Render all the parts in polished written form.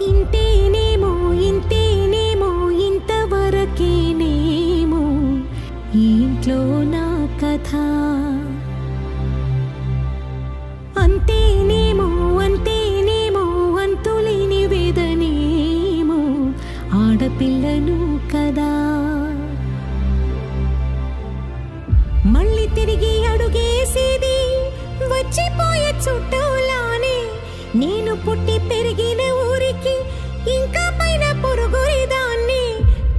ఇంతేనేమో ఇంతేనేమో ఇంతవరకేనేమో ఈ ఇంట్లో నా కథ. అంతేనేమో అంతేనేమో అంతులేని వేదనేమో ఆడపిల్లను కదా. మళ్ళీ తిరిగి అడుగేసేది వచ్చిపోయే చుట్టూలానే. నేను పుట్టి పెరిగిన ఊరికి ఇంకా పైన పొరుగురిదాన్ని.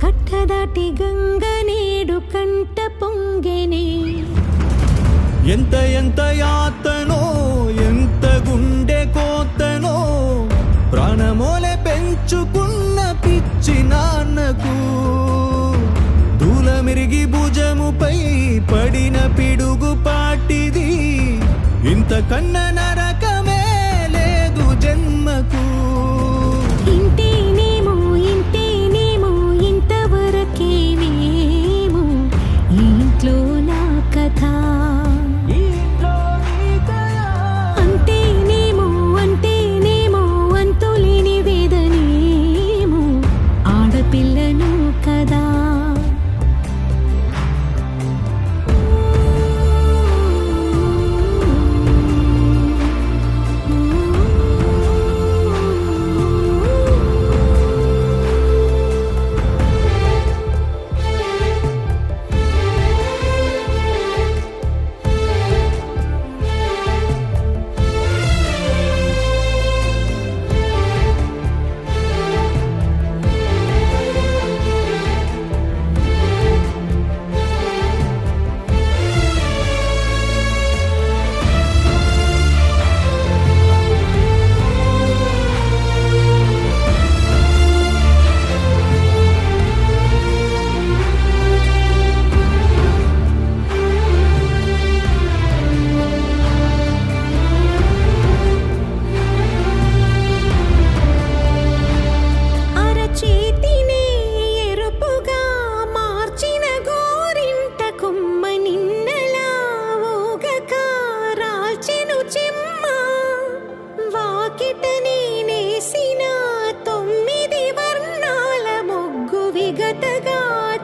కట్టదాటి గంగ నేడు కంట పొంగెనే. ఎంత ఎంత యాతనో ఎంత గుండె కోతనో ప్రాణమోలే పెంచుకున్న పిచ్చి నాన్నకు దూలమిరిగి భుజముపై పడిన పిడుగు పాటిది. ఇంతకన్న నరకమే లేదు జన్మకు. ఇంతేనేమో ఇంతేనేమో ఇంతవరకేనేమో ఈ ఇంట్లో నా కథ. అంతేనేమో అంతేనేమో అంతులేని వేదనేమో ఆడపిల్లను కదా.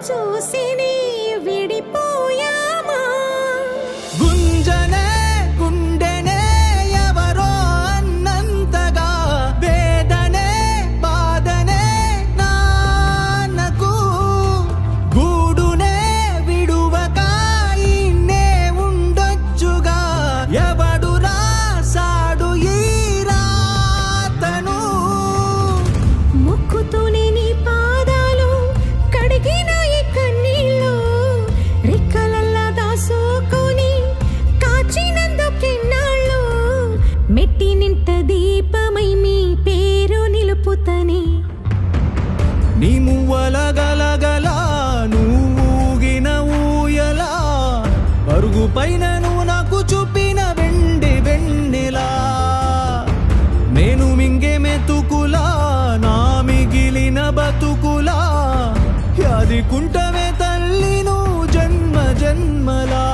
చూసిని విడిపోయామా. గుంజనే గుండెనే ఎవరో అన్నంతగా వేదనే బాధనే నాన్నకు గూడునే విడువక ఇన్నే ఉండొచ్చుగా. ఎవడు రాసాడు ఈ రాతను. ముక్కుతూనే నీ పాదాలు కడిగిన మెట్టి నింట దీపమై మీ పేరు నిలుపుతని. నీ మువ్వల గలగల నువ్వుగిన ఊయలా పరుగు పైన నువ్వు నాకు చూపిన వెండి వెన్నెలా. నేను మింగే మెతుకులా నా మిగిలిన బతుకులా యాదికుంటవే తల్లి నువ్వు జన్మ జన్మలా.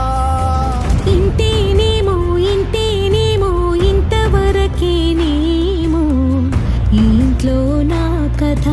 ఇంతేనేమో ఇంతేనేమో ఇంతవరకేనేమో ఈ ఇంట్లో నా కథ.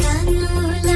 కన్నుల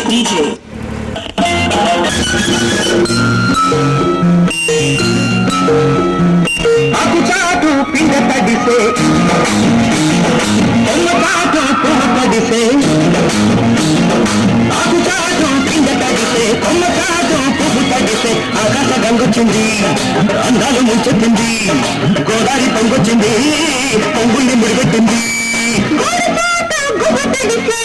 DJ. aku చాటు పిండ తడిసే కొమ్మకాటు పువ్వు తడిసే aku చాటు పిండ తడిసే కొమ్మకాటు పువ్వు తడిసే ఆకాశ గంగొచ్చింది అందాలు ముంచెత్తింది గోదావరి పొంగొచ్చింది పొంగుల్ని ముడిపెట్టింది గుబ్బ తడిసే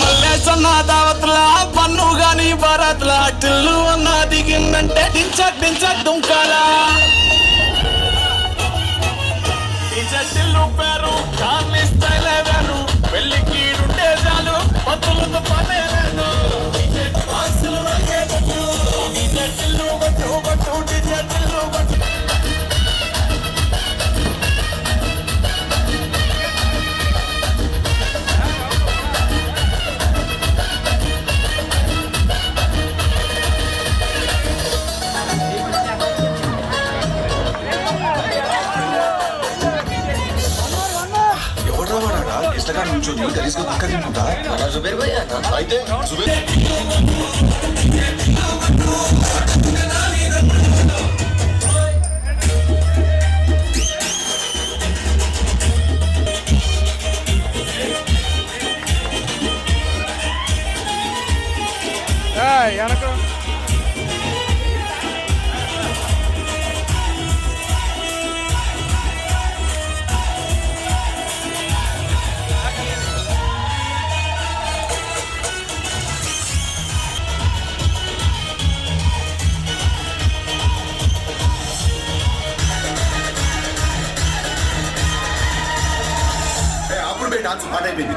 మల్లేసన్న దావత్ల పన్ను గాని భారత్ల టిల్లు అన్న దిగిందంటే డించక్ దుంకాలా టిల్లు పేరు కార్ని స్టైల్ వేరు వెళ్ళి కీడుంటే చాలు పత్తులతో పనే లేదు టిల్లు బట్టు టిల్లు బట్టు ఇష్టగా నుంచొని గలీజ్గా పక్క తింటుందా జుబేర్ భయ్ అయితే జుబేర్ అప్పుడు డాన్స్ పాట అయిపోయింది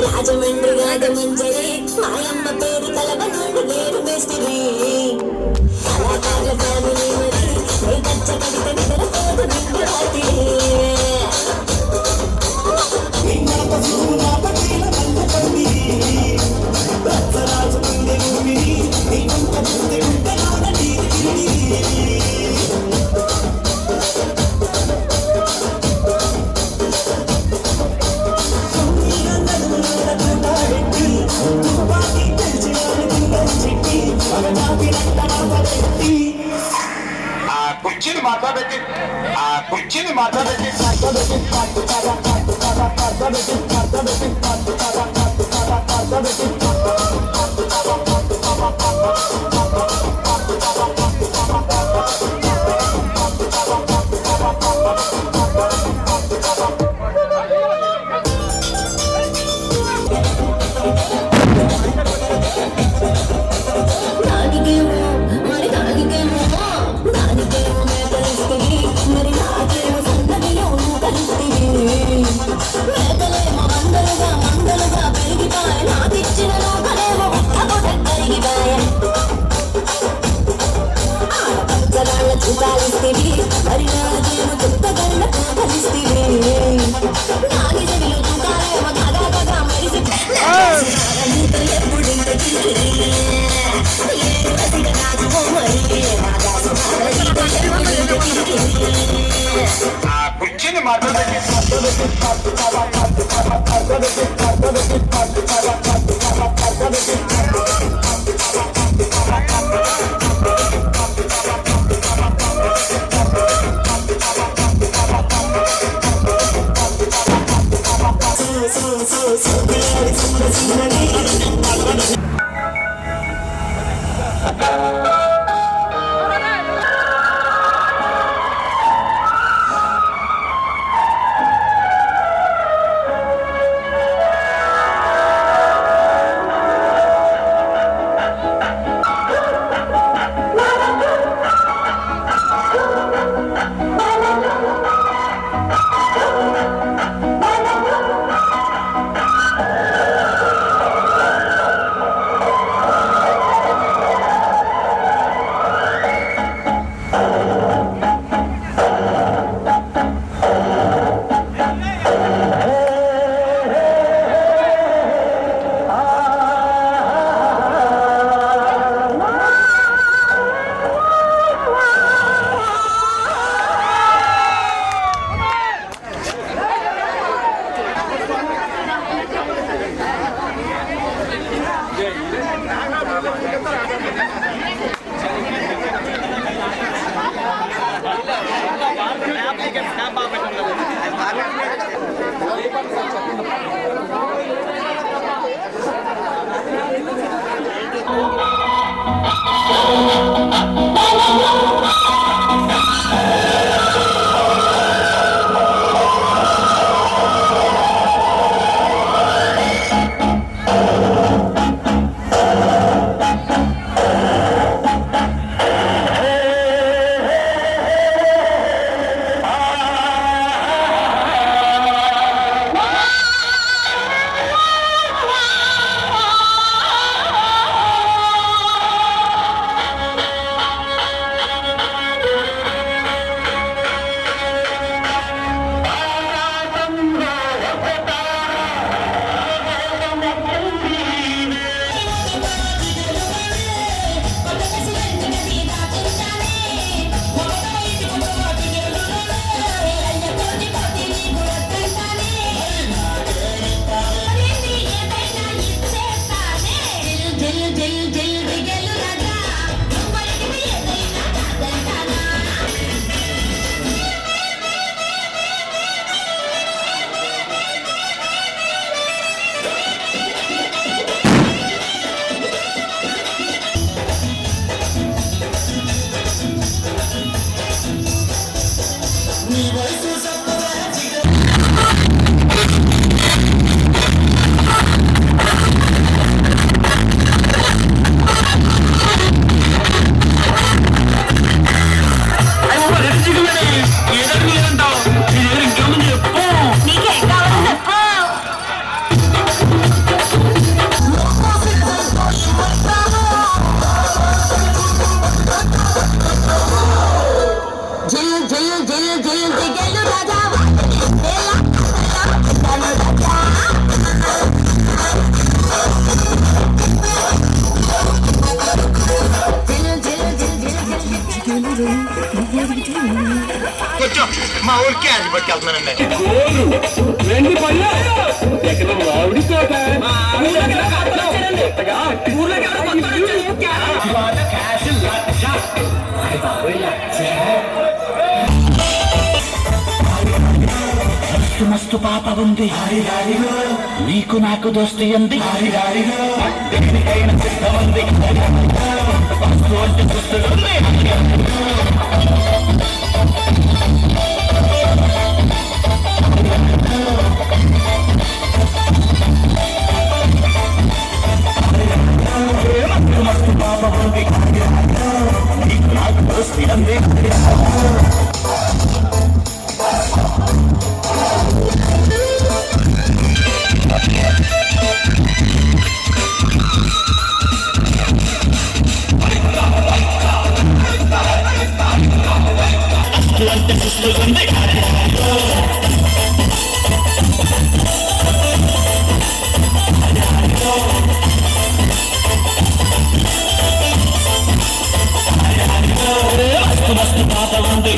రాజమండ్రి రాజమంజరి మాయమ్మ పేరు తలవనోడు లేరు మేస్తిరి కళాకారుల ఫ్యామిలీ మరి నీ కచ్చ కవిత నిద్రపోదు నిండు రాత్రి కుర్చీని మాట్లాడేసి చూపాలిస్తేవి మరి నాకేమో చుట్టగల్ల కలిస్తేవి నాగి జవిలో చూడాలేమో దాదాగా మరిసి ఎప్పుడు కుర్చీని మాట్లాడేసి కొంచెం మా ఊరికి అది పట్టుకెళ్తున్నానండి. మస్తు పాప ఉంది, నీకు నాకు దోస్తి అంది, దేనికైనా సిద్ధమంది, వస్తు అంటే చూస్తుంది. మస్తు పాప ఉంది, నీకు నాకు దోస్తి అంది. అంటే చూస్తుంది. మస్తు పాప ఉంది.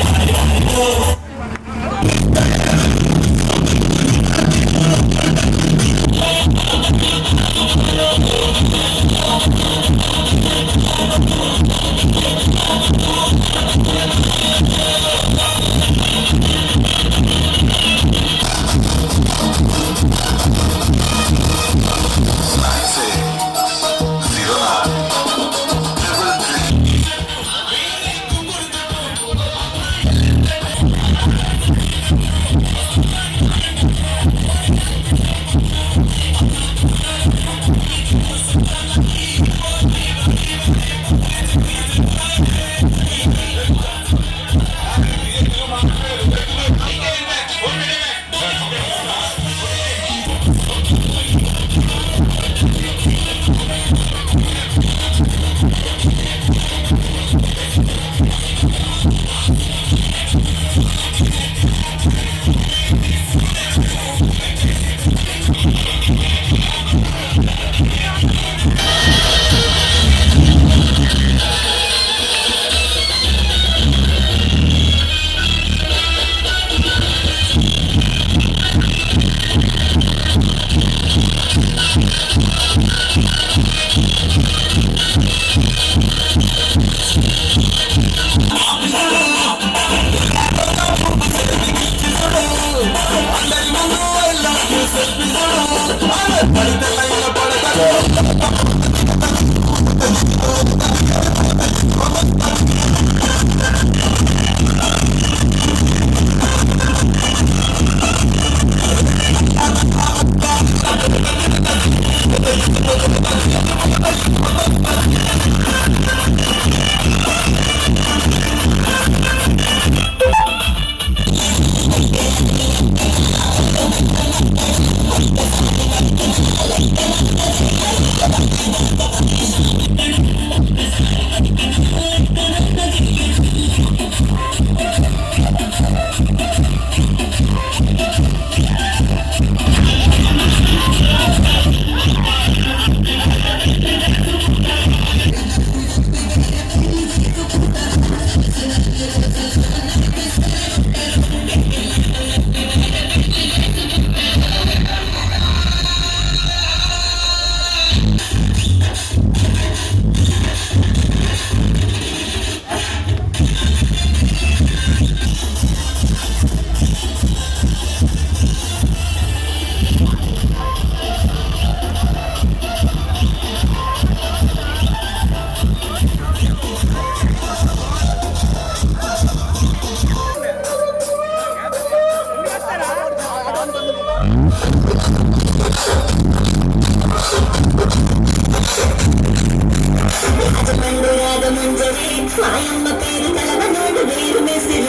మాయమ్మ పేరు కలవనోడు వేరు మెసిరి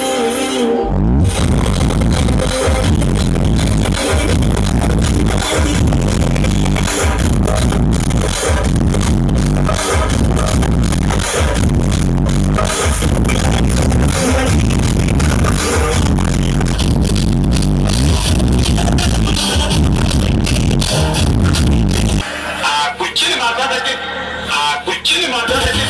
కుర్చీని మాట్లాడండి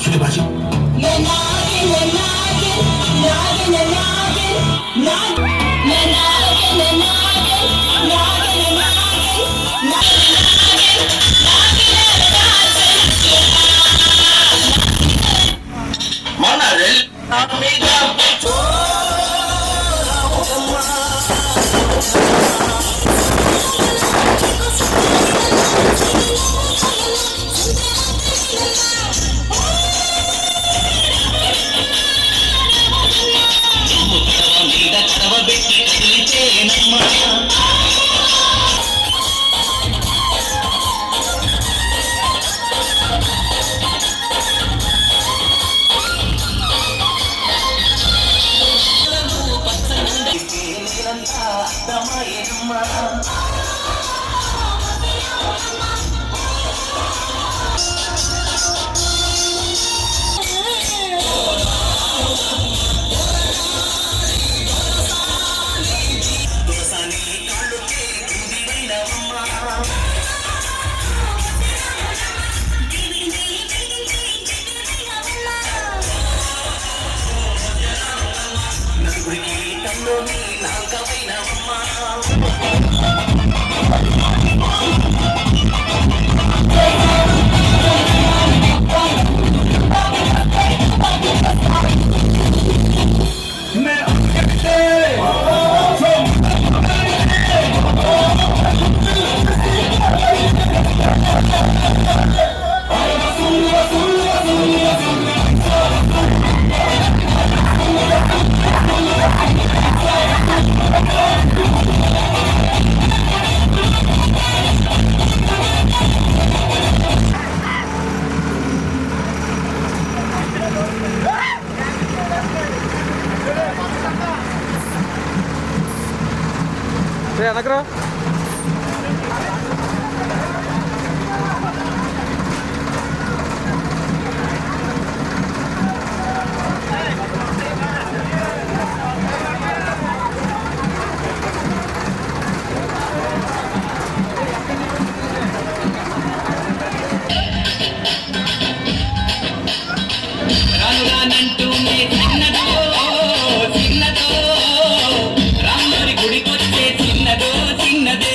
सुलेबाजी మొన్న రెల్ మీద మీద చదవబెట్టి కదిలిచేనమ్మా వెనకరా రాను రానంటూనే చిన్నదో చిన్నదో రాముడి గుడికొచ్చే చిన్నదో చిన్నదే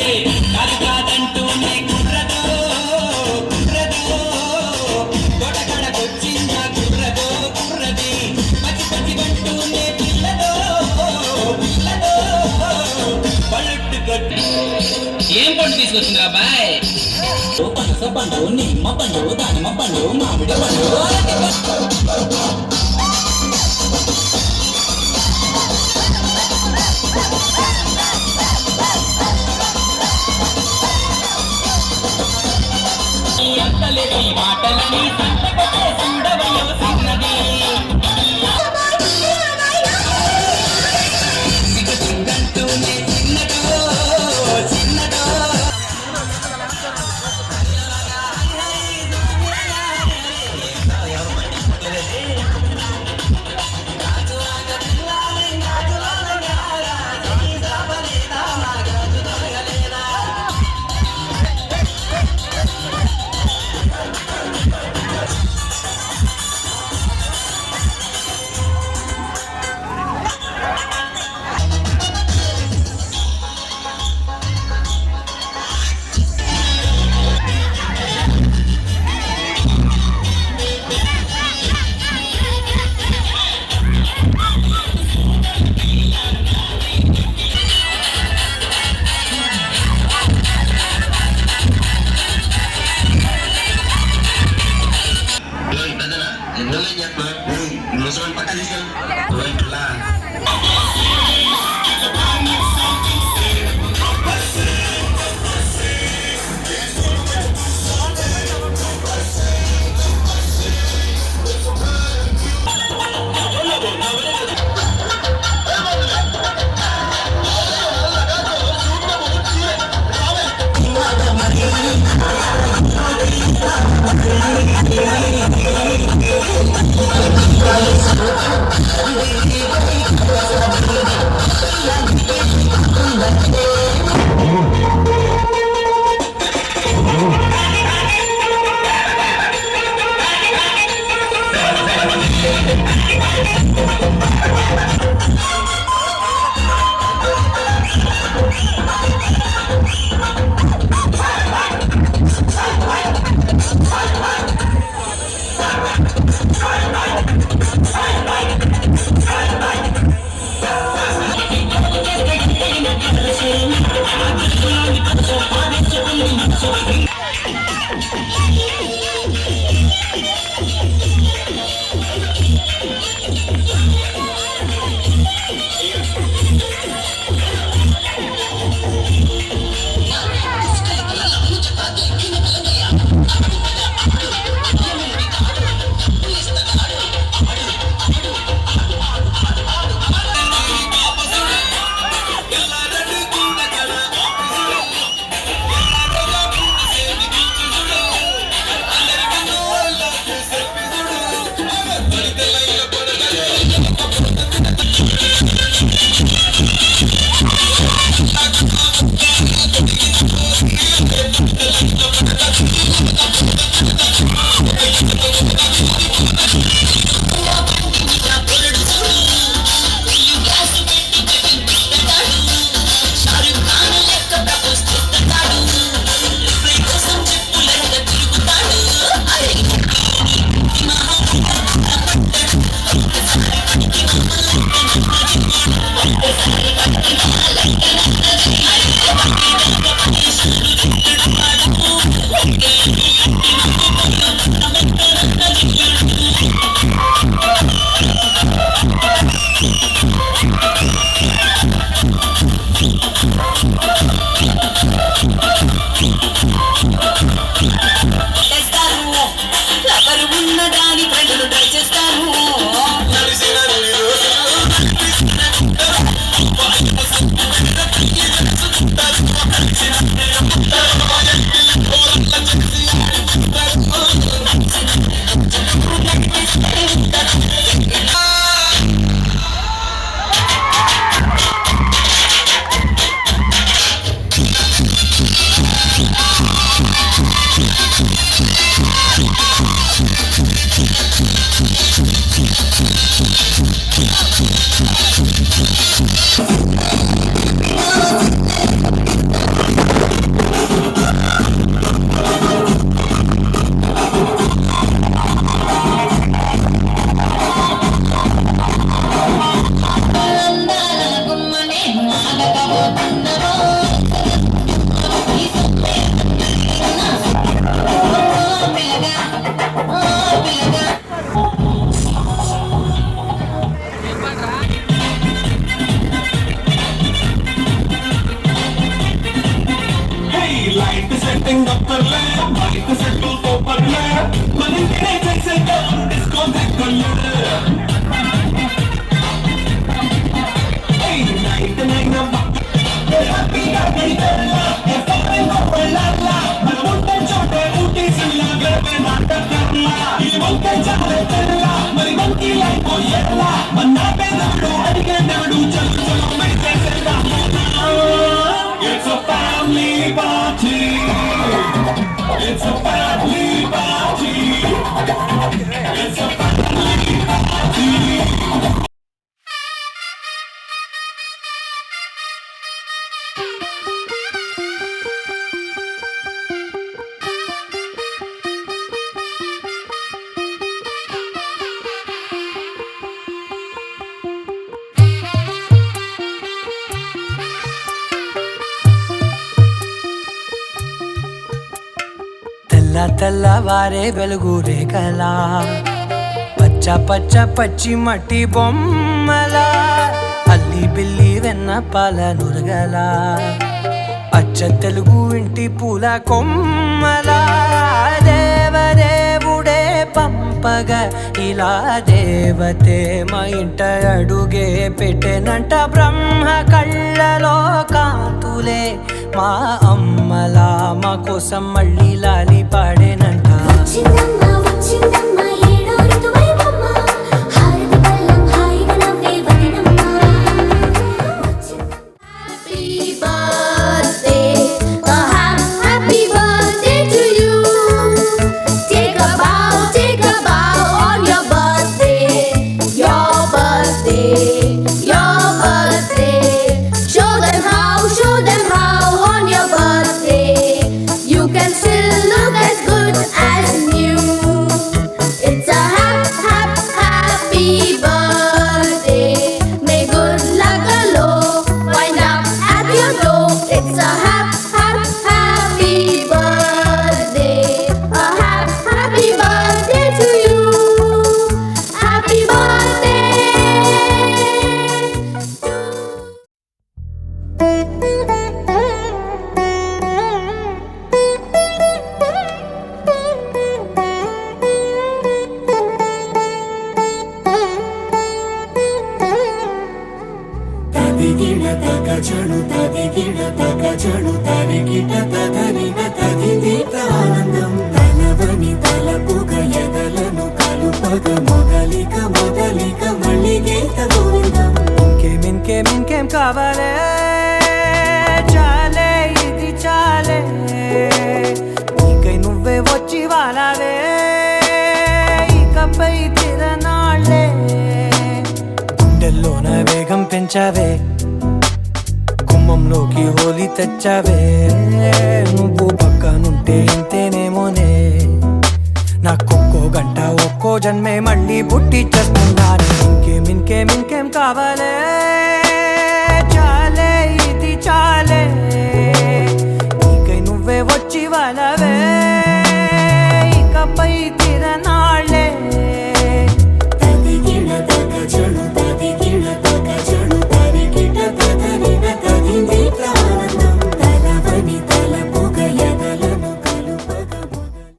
కాదు కాదంటూనే కుర్రదో కుర్రదో తోటకడకొచ్చిందా కుర్రదో కుర్రది పచ్చి పచ్చి అంటూనే పిల్లదో పిల్లదో పళ్ళుట్టు కొట్టు ఏం పండు తీసుకొచ్చిందిరా బాయ్ పనస పండు నిమ్మ పండు దానిమ్మ పండు మామిడి పండు అంతలేని మాటలని సంతకొచ్చే సుందవయో చిన్నది సిగ్గుతుందంటూనే చిన్నదో చిన్నదో Musuhan patalisan. Wait lang. Thank you. It's a family party. It's a family party. It's a family party. తెల్లవారే వెలుగు రేఖలా పచ్చ పచ్చ పచ్చి మట్టి బొమ్మల అల్లి బిల్లి వెన్న పాల నురగల అచ్చ తెలుగు ఇంటి పూల కొమ్మల దేవదేవుడే పంపగా ఇలా దేవతే మా ఇంట అడుగే పెట్టెనంట బ్రహ్మ కళ్ళలో కాంతులే మా అమ్మలా మా కోసం మళ్ళీ లాలి పాడేనంట. వచ్చిందమ్మా వచ్చిందమ్మా ఏడో ఋతువైవమ్మ హారతి పళ్ళం హాయిగా నవ్వే వదినమ్మ. Happy birthday, a happy birthday to you. Take a bow on your birthday, your birthday, your birthday. Show them how on your birthday you can still look as good as new. తకిట తగరిన తదితీత ఆనందం తలవని తలపుగ ఎదలను కలుపగ మొదలిక మళ్ళీ గీత గోవిందం ఇంకేం కావాలే చాలే ఇది చాలే నీకై నువ్వే వచ్చి వాలావే ఇకపై తిరనాళ్ళే గుండెల్లోన వేగం పెంచావే గుమ్మంలోకి హోలీ తెచ్చావే నువ్వు పక్కనుంటే ఇంతేనేమోనే నాకొక్కో గంట ఒక్కో జన్మే మళ్ళీ పుట్టి చేస్తున్నాను ఇంకేం కావాలే